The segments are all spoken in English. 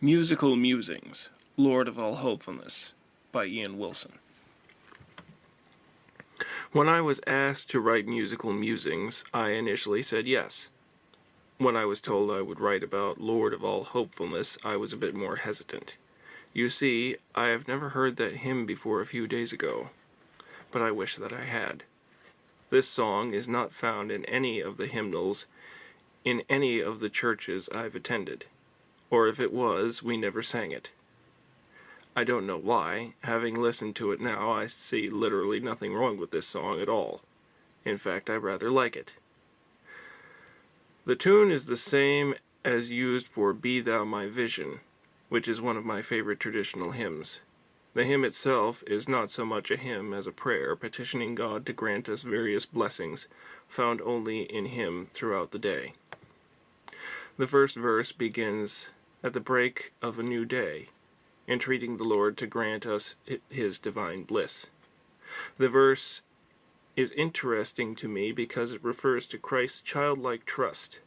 Musical Musings, Lord of All Hopefulness, by Ian Wilson. When I was asked to write musical musings, I initially said yes. When I was told I would write about Lord of All Hopefulness, I was a bit more hesitant. You see, I have never heard that hymn before a few days ago, but I wish that I had. This song is not found in any of the hymnals in any of the churches I've attended, or if it was, we never sang it. I don't know why. Having listened to it now, I see literally nothing wrong with this song at all. In fact, I rather like it. The tune is the same as used for Be Thou My Vision, which is one of my favorite traditional hymns. The hymn itself is not so much a hymn as a prayer, petitioning God to grant us various blessings found only in Him throughout the day. The first verse begins at the break of a new day, entreating the Lord to grant us His divine bliss. The verse is interesting to me because it refers to Christ's childlike trust.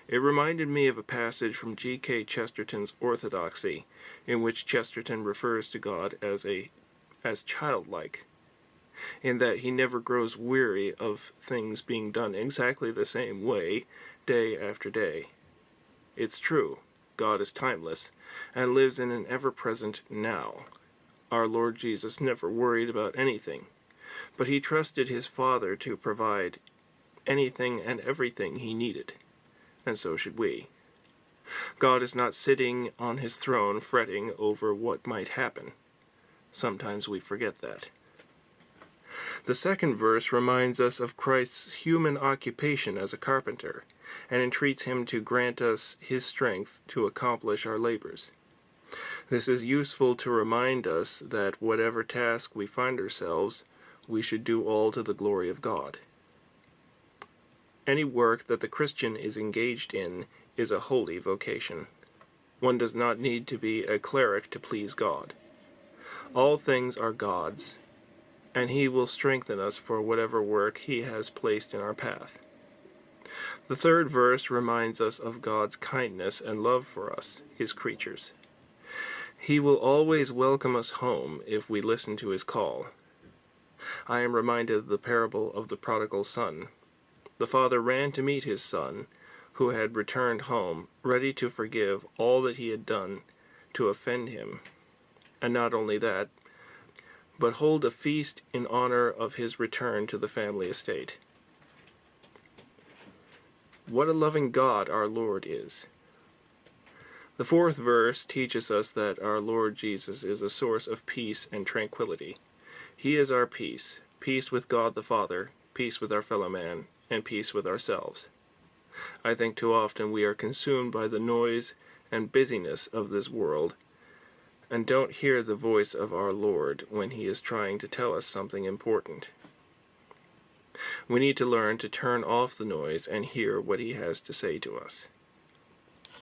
It reminded me of a passage from G.K. Chesterton's Orthodoxy, in which Chesterton refers to God as childlike, in that He never grows weary of things being done exactly the same way, day after day. It's true, God is timeless, and lives in an ever-present now. Our Lord Jesus never worried about anything, but He trusted His Father to provide anything and everything He needed, and so should we. God is not sitting on His throne fretting over what might happen. Sometimes we forget that. The second verse reminds us of Christ's human occupation as a carpenter, and entreats Him to grant us His strength to accomplish our labors. This is useful to remind us that whatever task we find ourselves, we should do all to the glory of God. Any work that the Christian is engaged in is a holy vocation. One does not need to be a cleric to please God. All things are God's, and He will strengthen us for whatever work He has placed in our path. The third verse reminds us of God's kindness and love for us, His creatures. He will always welcome us home if we listen to His call. I am reminded of the parable of the prodigal son. The father ran to meet his son, who had returned home, ready to forgive all that he had done to offend him, and not only that, but hold a feast in honor of his return to the family estate. What a loving God our Lord is. The fourth verse teaches us that our Lord Jesus is a source of peace and tranquility. He is our peace, peace with God the Father, peace with our fellow man, and peace with ourselves. I think too often we are consumed by the noise and busyness of this world, and don't hear the voice of our Lord when He is trying to tell us something important. We need to learn to turn off the noise and hear what He has to say to us.